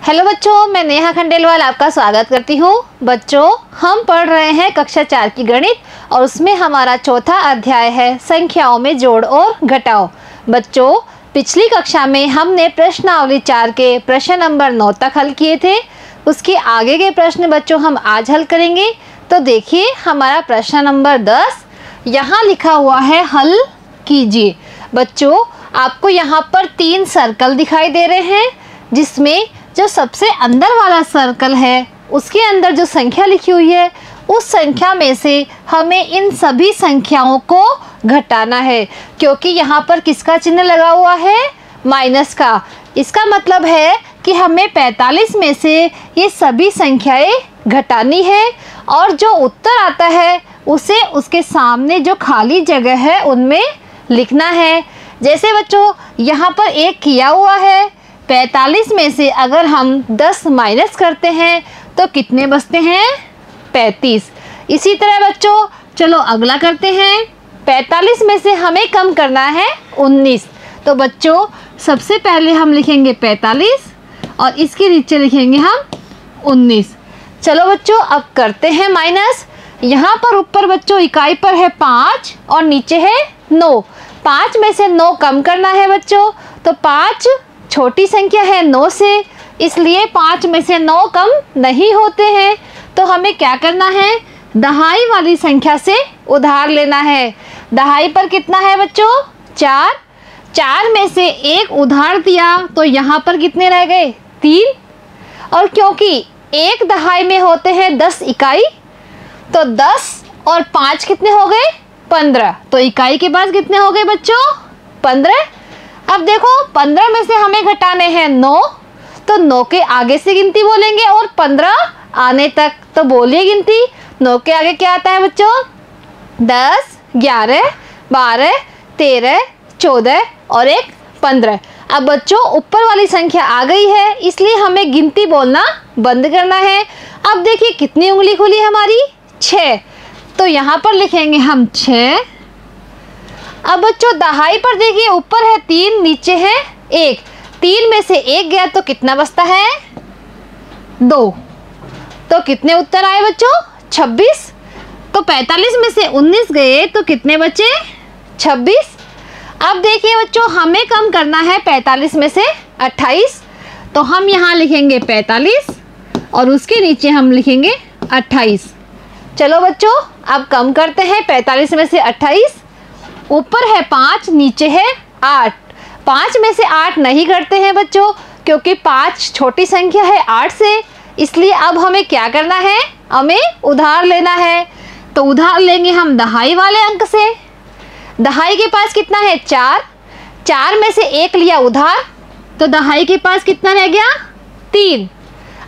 Hello बच्चों, मैं नेहा खंडेलवाल आपका स्वागत करती हूँ। बच्चों, हम पढ़ रहे हैं कक्षा 4 की गणित और उसमें हमारा चौथा अध्याय है संख्याओं में जोड़ और घटाओ। बच्चों, पिछली कक्षा में हमने प्रश्नावली 4 के प्रश्न नंबर 9 तक हल किए थे। उसके आगे के प्रश्न बच्चों हम आज हल करेंगे। तो देखिए हमारा प्रश्न नंबर 10 यहाँ लिखा हुआ है, हल कीजिए। बच्चों, आपको यहाँ पर 3 सर्कल दिखाई दे रहे हैं, जिसमें जो सबसे अंदर वाला सर्कल है उसके अंदर जो संख्या लिखी हुई है उस संख्या में से हमें इन सभी संख्याओं को घटाना है, क्योंकि यहाँ पर किसका चिन्ह लगा हुआ है? माइनस का। इसका मतलब है कि हमें 45 में से ये सभी संख्याएं घटानी है और जो उत्तर आता है उसे उसके सामने जो खाली जगह है उनमें लिखना है। जैसे बच्चों यहाँ पर एक किया हुआ है, 45 में से अगर हम 10 माइनस करते हैं तो कितने बचते हैं? 35। इसी तरह बच्चों चलो अगला करते हैं। 45 में से हमें कम करना है 19। तो बच्चों सबसे पहले हम लिखेंगे 45 और इसके नीचे लिखेंगे हम 19। चलो बच्चों अब करते हैं माइनस। यहाँ पर ऊपर बच्चों इकाई पर है 5 और नीचे है 9। 5 में से 9 कम करना है बच्चों, तो 5 छोटी संख्या है 9 से, इसलिए 5 में से 9 कम नहीं होते हैं। तो हमें क्या करना है? दहाई वाली संख्या से उधार लेना है। दहाई पर कितना है बच्चों? 4। 4 में से 1 उधार दिया तो यहाँ पर कितने रह गए? 3। और क्योंकि एक दहाई में होते हैं 10 इकाई, तो 10 और 5 कितने हो गए? 15। तो इकाई के पास कितने हो गए बच्चों? 15। अब देखो 15 में से हमें घटाने हैं 9, तो 9 के आगे से गिनती बोलेंगे और 15 आने तक। तो बोलिए गिनती। 9 के आगे क्या आता है बच्चों? 10, 11, 12, 13, 14 और 1 15। अब बच्चों ऊपर वाली संख्या आ गई है, इसलिए हमें गिनती बोलना बंद करना है। अब देखिए कितनी उंगली खुली हमारी? 6। तो यहाँ पर लिखेंगे हम 6। अब बच्चों दहाई पर देखिए ऊपर है 3, नीचे है 1। 3 में से 1 गया तो कितना बचता है? 2। तो कितने उत्तर आए बच्चों? 26। तो 45 में से 19 गए तो कितने बचे? 26। अब देखिए बच्चों हमें कम करना है 45 में से 28, तो हम यहाँ लिखेंगे 45 और उसके नीचे हम लिखेंगे 28। चलो बच्चों अब कम करते हैं 45 में से 28। ऊपर है 5, नीचे है 8। 5 में से 8 नहीं करते हैं बच्चों, क्योंकि 5 छोटी संख्या है 8 से, इसलिए अब हमें क्या करना है? हमें उधार लेना है। तो उधार लेंगे हम दहाई वाले अंक से। दहाई के पास कितना है? 4। 4 में से 1 लिया उधार, तो दहाई के पास कितना रह गया? 3।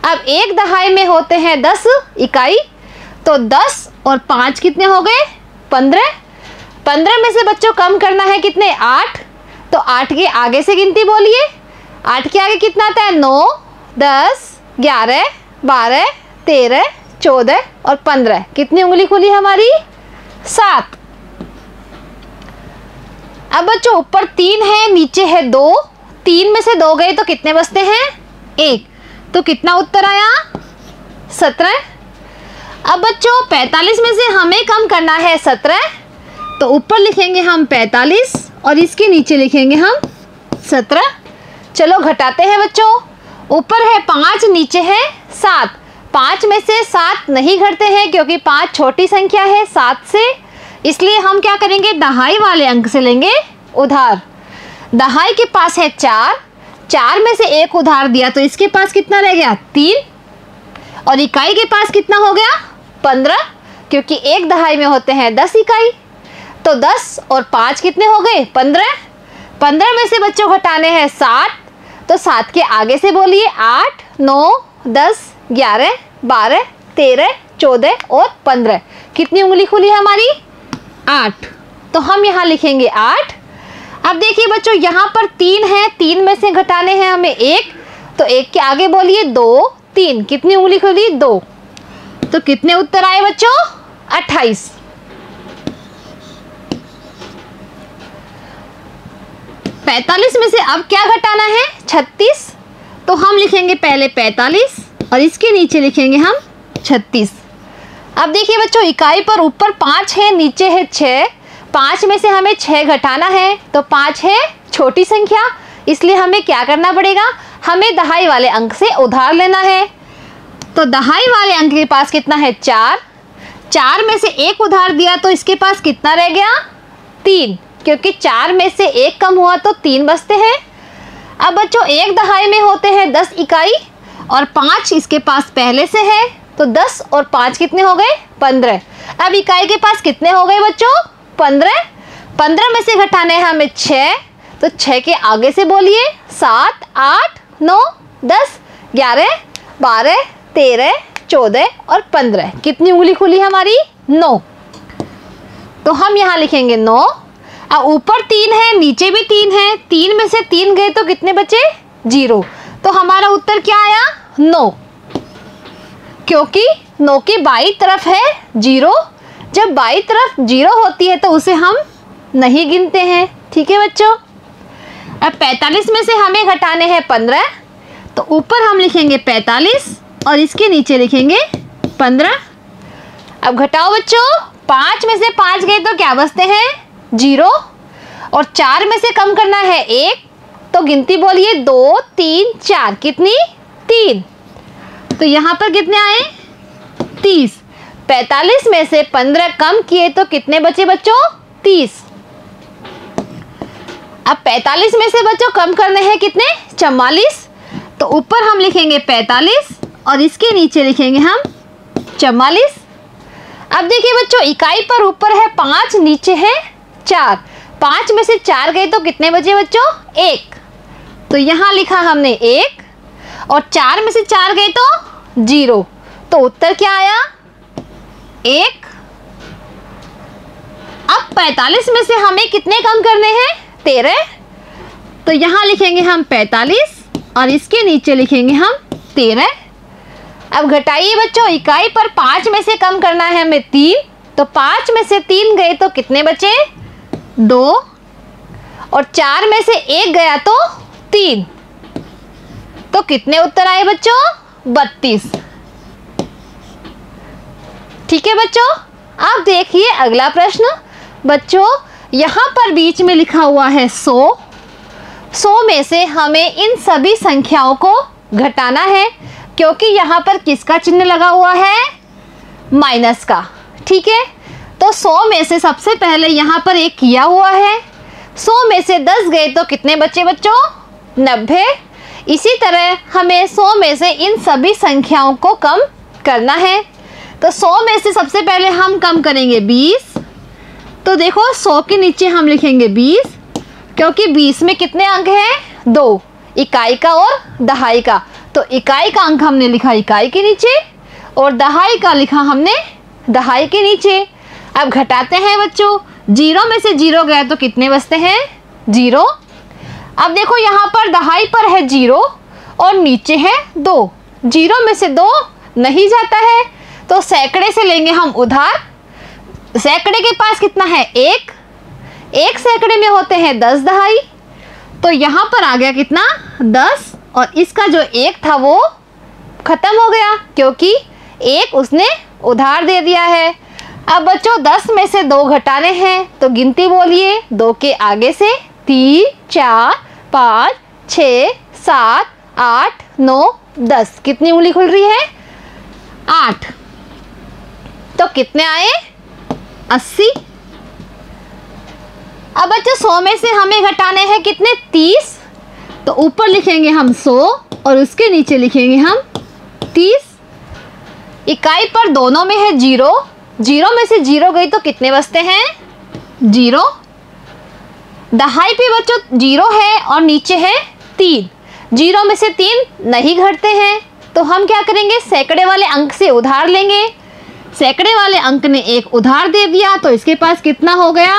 अब एक दहाई में होते हैं 10 इकाई, तो 10 और 5 कितने हो गए? 15। 15 में से बच्चों कम करना है कितने? 8। तो 8 के आगे से गिनती बोलिए। 8 के आगे कितना आता है? 9, 10, 11, 12, 13, 14 और 15। कितनी उंगली खुली हमारी? 7। अब बच्चों ऊपर 3 है, नीचे है 2। 3 में से 2 गए तो कितने बचते हैं? 1। तो कितना उत्तर आया? 17। अब बच्चों 45 में से हमें कम करना है 17, तो ऊपर लिखेंगे हम 45 और इसके नीचे लिखेंगे हम 17। चलो घटाते हैं बच्चों। ऊपर है 5, नीचे है 7। 5 में से 7 नहीं घटते हैं, क्योंकि 5 छोटी संख्या है 7 से, इसलिए हम क्या करेंगे? दहाई वाले अंक से लेंगे उधार। दहाई के पास है 4। 4 में से 1 उधार दिया तो इसके पास कितना रह गया? 3। और इकाई के पास कितना हो गया? 15, क्योंकि एक दहाई में होते हैं 10 इकाई। तो 10 और 5 कितने हो गए? 15। 15 में से बच्चों घटाने हैं 7, तो 7 के आगे से बोलिए 8, 9, 10, 11, 12, 13, 14 और 15। कितनी उंगली खुली हमारी? 8। तो हम यहाँ लिखेंगे 8। अब देखिए बच्चों यहाँ पर 3 है, 3 में से घटाने हैं हमें 1, तो 1 के आगे बोलिए 2, 3। कितनी उंगली खुली? 2। तो कितने उत्तर आए बच्चों? 28। 45 में से अब क्या घटाना है? 36। तो तो हम लिखेंगे पहले 45 और इसके नीचे लिखेंगे हम 36। अब देखिए बच्चों, इकाई पर ऊपर 5 है, नीचे है 6। 5 में से हमें 6 घटाना है, तो 5 है छोटी संख्या, इसलिए हमें क्या करना पड़ेगा, हमें दहाई वाले अंक से उधार लेना है। तो दहाई वाले अंक के पास कितना है, 4। 4 में से 1 उधार दिया तो इसके पास कितना रह गया, 3, क्योंकि 4 में से 1 कम हुआ तो 3 बचते हैं। अब बच्चों, एक दहाई में होते हैं 10 इकाई और 5 इसके पास पहले से है, तो 10 और 5 कितने हो गए, 15। अब इकाई के पास कितने हो गए बच्चों, 15। 15 में से घटाने हैं हमें 6, तो 6 के आगे से बोलिए 7, 8, 9, 10, 11, 12, 13, 14 और 15। कितनी उंगली खुली हमारी, 9। तो हम यहाँ लिखेंगे 9। अब ऊपर 3 है, नीचे भी 3 है, 3 में से 3 गए तो कितने बचे, 0। तो हमारा उत्तर क्या आया, 9, क्योंकि 9 की बाईं तरफ है 0। जब बाईं तरफ 0 होती है तो उसे हम नहीं गिनते हैं। ठीक है बच्चों। अब 45 में से हमें घटाने हैं 15, तो ऊपर हम लिखेंगे 45 और इसके नीचे लिखेंगे 15। अब घटाओ बच्चों, 5 में से 5 गए तो क्या बचते हैं, 0। और 4 में से कम करना है 1, तो गिनती बोलिए 2, 3, 4, कितनी, 3। तो यहाँ पर कितने आए, 30। 45 में से 15 कम किए तो कितने बचे बच्चों, 30। अब 45 में से बच्चों कम करने हैं कितने, 44। तो ऊपर हम लिखेंगे 45 और इसके नीचे लिखेंगे हम 44। अब देखिए बच्चों, इकाई पर ऊपर है 5, नीचे है 4। 5 में से 4 गए तो कितने बचे बच्चों, 1। तो यहाँ लिखा हमने 1 और 4 में से 4 गए तो 0। तो उत्तर क्या आया, 1। अब 45 में से हमें कितने कम करने हैं, 13। तो यहाँ लिखेंगे हम 45 और इसके नीचे लिखेंगे हम 13। अब घटाइए बच्चों, इकाई पर 5 में से कम करना है हमें 3, तो 5 में से 3 गए तो कितने बचे, 2। और 4 में से 1 गया तो 3। तो कितने उत्तर आए बच्चों, 32। ठीक है बच्चों। अब देखिए अगला प्रश्न। बच्चों, यहाँ पर बीच में लिखा हुआ है 100। 100 में से हमें इन सभी संख्याओं को घटाना है, क्योंकि यहाँ पर किसका चिन्ह लगा हुआ है, माइनस का। ठीक है, तो 100 में से सबसे पहले यहाँ पर एक किया हुआ है। 100 में से 10 गए तो कितने बचे बच्चों, 90। इसी तरह हमें 100 में से इन सभी संख्याओं को कम करना है। तो 100 में से सबसे पहले हम कम करेंगे 20। तो देखो 100 के नीचे हम लिखेंगे 20, क्योंकि 20 में कितने अंक हैं, 2, इकाई का और दहाई का। तो इकाई का अंक हमने लिखा इकाई के नीचे और दहाई का लिखा हमने दहाई के नीचे। अब घटाते हैं बच्चों, 0 में से 0 गया तो कितने बचते हैं, 0। अब देखो यहाँ पर दहाई पर है 0 और नीचे है 2। 0 में से 2 नहीं जाता है, तो सैकड़े से लेंगे हम उधार। सैकड़े के पास कितना है, 1। 1 सैकड़े में होते हैं 10 दहाई, तो यहाँ पर आ गया कितना, 10। और इसका जो 1 था वो खत्म हो गया, क्योंकि 1 उसने उधार दे दिया है। अब बच्चों 10 में से 2 घटाने हैं, तो गिनती बोलिए 2 के आगे से 3, 4, 5, 6, 7, 8, 9, 10। कितनी उंगली खुल रही है, 8। तो कितने आए, 80। अब बच्चों 100 में से हमें घटाने हैं कितने, 30। तो ऊपर लिखेंगे हम 100 और उसके नीचे लिखेंगे हम 30। इकाई पर दोनों में है 0। 0 में से 0 गई तो कितने बचते हैं, 0। दहाई पे बच्चों 0 है और नीचे है 3। 0 में से 3 नहीं घटते हैं, तो हम क्या करेंगे, सैकड़े वाले अंक से उधार लेंगे। सैकड़े वाले अंक ने 1 उधार दे दिया, तो इसके पास कितना हो गया,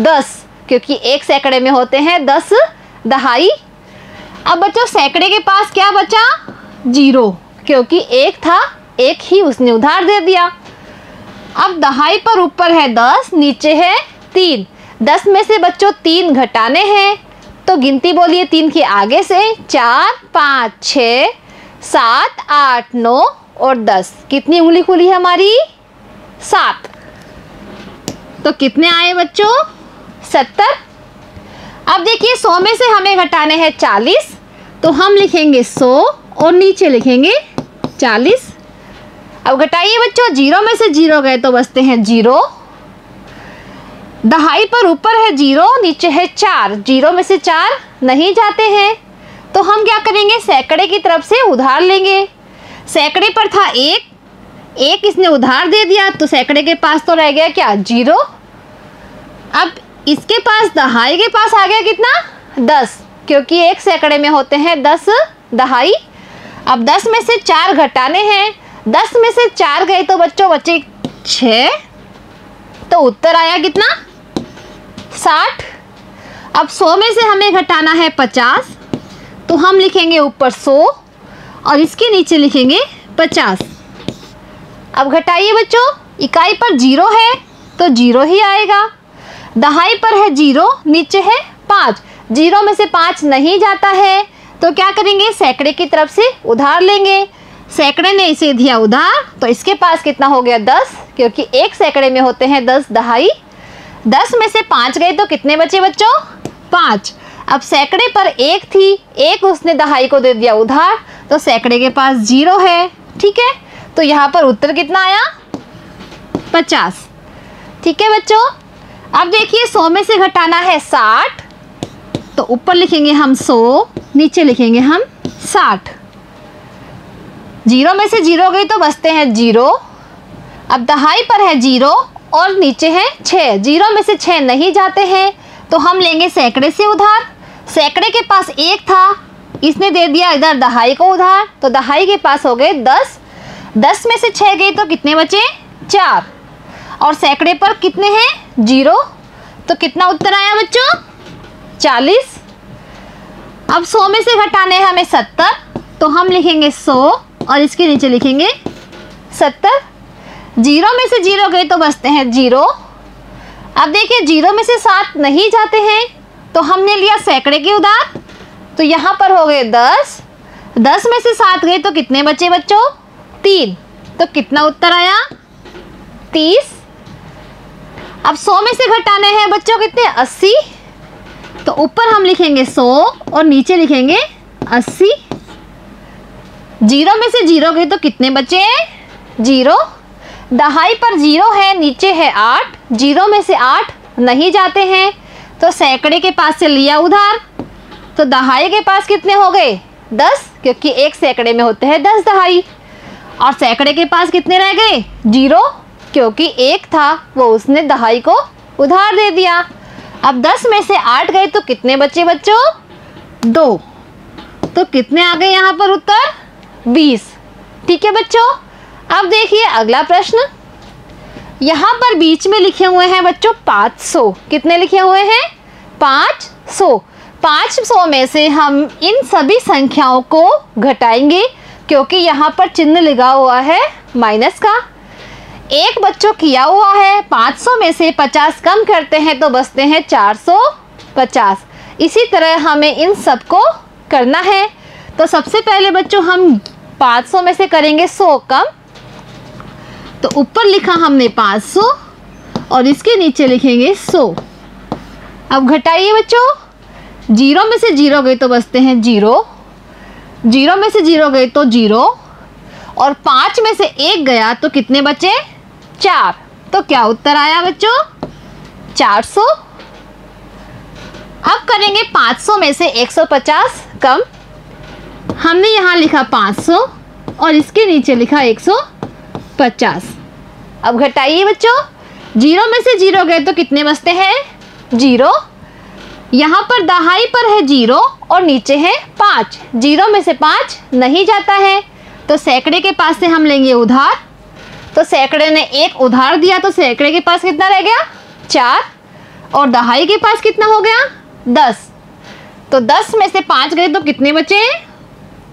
10, क्योंकि 1 सैकड़े में होते हैं 10 दहाई। अब बच्चों सैकड़े के पास क्या बचा, 0, क्योंकि 1 था, 1 ही उसने उधार दे दिया। अब दहाई पर ऊपर है 10, नीचे है 3। 10 में से बच्चों 3 घटाने हैं, तो गिनती बोलिए 3 के आगे से, 4, 5, 6, 7, 8, 9 और 10। कितनी उंगली खुली है हमारी? 7। तो कितने आए बच्चों? 70। अब देखिए 100 में से हमें घटाने हैं 40, तो हम लिखेंगे 100 और नीचे लिखेंगे 40। अब घटाइए बच्चों, 0 में से 0 गए तो बचते हैं 0। दहाई पर ऊपर है 0, नीचे है 4, 0 में से 4 नहीं जाते हैं, तो हम क्या करेंगे? सैकड़े की तरफ से उधार लेंगे। सैकड़े पर था 1 इसने उधार दे दिया, तो सैकड़े के पास तो रह गया क्या? 0। अब इसके पास दहाई के पास आ गया कितना? 10, क्योंकि 1 सैकड़े में होते हैं 10 दहाई। अब 10 में से 4 घटाने हैं, 10 में से 4 गए तो बच्चों बचे 6, तो उत्तर आया कितना? 60। अब 100 में से हमें घटाना है 50, तो हम लिखेंगे ऊपर 100 और इसके नीचे लिखेंगे 50। अब घटाइए बच्चों, इकाई पर 0 है तो 0 ही आएगा। दहाई पर है 0, नीचे है 5, 0 में से 5 नहीं जाता है, तो क्या करेंगे? सैकड़े की तरफ से उधार लेंगे। सैकड़े ने इसे दिया उधार, तो इसके पास कितना हो गया? 10, क्योंकि 1 सैकड़े में होते हैं 10 दहाई। 10 में से 5 गए तो कितने बचे बच्चों? 5। अब सैकड़े पर 1 थी, 1 उसने दहाई को दे दिया उधार, तो सैकड़े के पास 0 है। ठीक है, तो यहाँ पर उत्तर कितना आया? 50। ठीक है बच्चों। अब देखिए 100 में से घटाना है 60, तो ऊपर लिखेंगे हम 100, नीचे लिखेंगे हम 60। 0 में से 0 गई तो बचते हैं 0। अब दहाई पर है 0 और नीचे है 6, 0 में से 6 नहीं जाते हैं, तो हम लेंगे सैकड़े से उधार। सैकड़े के पास 1 था, इसने दे दिया इधर दहाई को उधार, तो दहाई के पास हो गए 10। 10 में से 6 गए तो कितने बचे? 4। और सैकड़े पर कितने हैं? 0, तो कितना उत्तर आया बच्चों? 40। अब 100 में से घटाने हैं हमें 70, तो हम लिखेंगे 100 और इसके नीचे लिखेंगे 70। 0 में से 0 गए तो बचते हैं 0। अब देखिए 0 में से 7 नहीं जाते हैं, तो हमने लिया सैकड़े के उधार, तो यहाँ पर हो गए 10। 10 में से 7 गए तो कितने बचे बच्चों? 3, तो कितना उत्तर आया? 30। अब 100 में से घटाने हैं बच्चों कितने? 80, तो ऊपर हम लिखेंगे 100 और नीचे लिखेंगे 80। 0 में से 0 गए तो कितने बचे? 0। दहाई पर 0 है, नीचे है 8, 0 में से 8 नहीं जाते हैं, तो सैकड़े के पास से लिया उधार, तो दहाई के पास कितने हो गए? 10, क्योंकि 1 सैकड़े में होते हैं 10 दहाई। और सैकड़े के पास कितने रह गए? 0, क्योंकि 1 था, वो उसने दहाई को उधार दे दिया। अब 10 में से 8 गए तो कितने बचे बच्चों? 2, तो कितने आ गए यहाँ पर उत्तर? 20। ठीक है बच्चों। अब देखिए अगला प्रश्न, यहाँ पर बीच में लिखे हुए हैं बच्चों 500। कितने लिखे हुए हैं? 500। 500 में से हम इन सभी संख्याओं को घटाएंगे, क्योंकि यहाँ पर चिन्ह लगा हुआ है माइनस का। एक बच्चों किया हुआ है, 500 में से 50 कम करते हैं तो बचते हैं 450। इसी तरह हमें इन सब को करना है। तो सबसे पहले बच्चों हम 500 में से करेंगे 100 कम, तो ऊपर लिखा हमने 500 और इसके नीचे लिखेंगे 100। अब घटाइए बच्चों, 0 में से 0 गए तो बचते हैं 0, 0 में से 0 गए तो 0, और 5 में से 1 गया तो कितने बचे? 4। तो क्या उत्तर आया बच्चों? 400। अब करेंगे 500 में से 150 कम। हमने यहाँ लिखा 500 और इसके नीचे लिखा 150। अब घटाइए बच्चों, 0 में से 0 गए तो कितने बचते हैं? 0। यहाँ पर दहाई पर है 0 और नीचे है 5, 0 में से 5 नहीं जाता है, तो सैकड़े के पास से हम लेंगे उधार। तो सैकड़े ने 1 उधार दिया, तो सैकड़े के पास कितना रह गया? 4, और दहाई के पास कितना हो गया? 10। तो 10 में से 5 गए तो कितने बचे?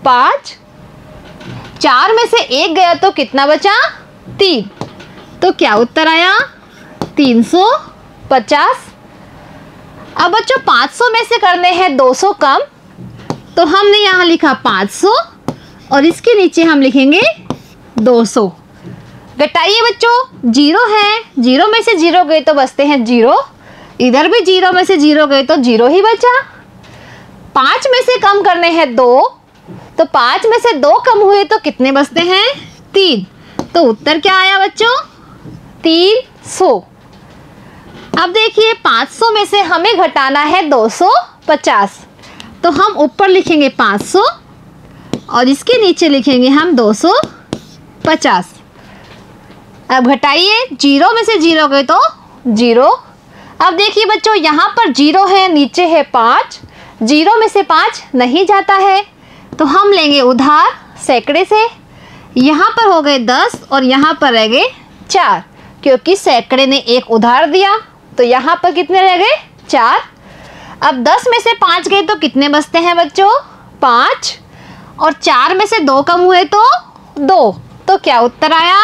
5। 4 में से 1 गया तो कितना बचा? 3। तो क्या उत्तर आया? 350। अब बच्चों 500 में से करने हैं 200 कम, तो हमने यहाँ लिखा 500 और इसके नीचे हम लिखेंगे 200। घटाइए बच्चों, 0 है, 0 में से 0 गए तो बचते हैं 0, इधर भी 0 में से 0 गए तो 0 ही बचा। 5 में से कम करने हैं 2, तो 5 में से 2 कम हुए तो कितने बचते हैं? 3। तो उत्तर क्या आया बच्चों? 300। अब देखिए 500 में से हमें घटाना है 250, तो हम ऊपर लिखेंगे 500 और इसके नीचे लिखेंगे हम 250। अब घटाइए, 0 में से 0 गए तो 0। अब देखिए बच्चों यहाँ पर 0 है, नीचे है 5, 0 में से 5 नहीं जाता है, तो हम लेंगे उधार सैकड़े से। यहाँ पर हो गए 10 और यहाँ पर रह गए 4, क्योंकि सैकड़े ने 1 उधार दिया, तो यहाँ पर कितने रह गए? 4। अब 10 में से 5 गए तो कितने बचते हैं बच्चों? 5। और 4 में से 2 कम हुए तो 2, तो क्या उत्तर आया?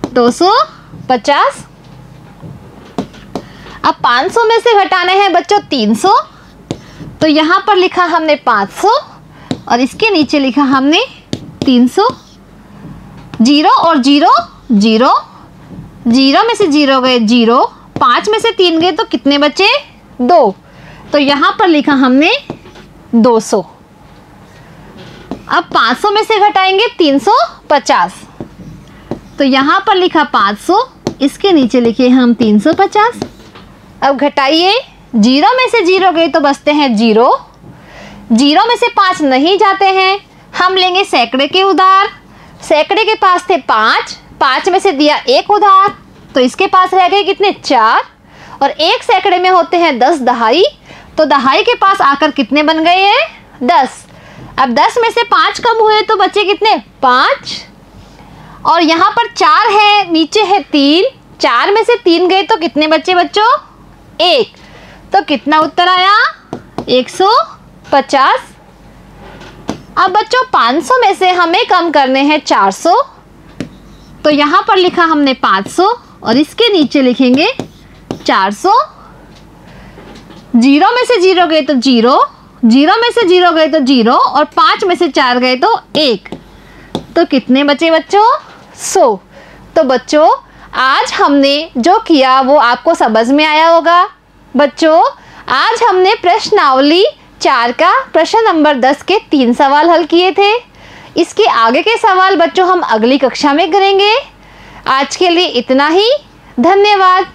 250। अब 500 में से घटाने हैं बच्चों 300, तो यहाँ पर लिखा हमने 500 और इसके नीचे लिखा हमने 300। 0 और 0 0, 0 में से 0 गए 0, 5 में से 3 गए तो कितने बचे? 2, तो यहाँ पर लिखा हमने 200। अब 500 में से घटाएंगे 350, तो यहाँ पर लिखा 500, इसके नीचे लिखे हम 350। अब घटाइए, 0 में से 0 गए तो बचते हैं 0, 0 में से 5 नहीं जाते हैं, हम लेंगे सैकड़े के उधार। सैकड़े के पास थे 5, 5 में से दिया 1 उधार, तो इसके पास रह गए कितने? 4। और 1 सैकड़े में होते हैं 10 दहाई, तो दहाई के पास आकर कितने बन गए हैं? 10। अब 10 में से 5 कम हुए तो बचे कितने? 5। और यहाँ पर 4 है, नीचे है 3, 4 में से 3 गए तो कितने बचे बच्चों? 1, तो कितना उत्तर आया? 150। अब बच्चों 500 में से हमें कम करने हैं 400, तो यहाँ पर लिखा हमने 500 और इसके नीचे लिखेंगे 400। 0 में से 0 गए तो 0, 0 में से 0 गए तो 0 और 5 में से 4 गए तो 1, तो कितने बचे बच्चों? 100। तो बच्चों आज हमने जो किया वो आपको समझ में आया होगा। बच्चों आज हमने प्रश्नावली 4 का प्रश्न नंबर 10 के 3 सवाल हल किए थे। इसके आगे के सवाल बच्चों हम अगली कक्षा में करेंगे। आज के लिए इतना ही, धन्यवाद।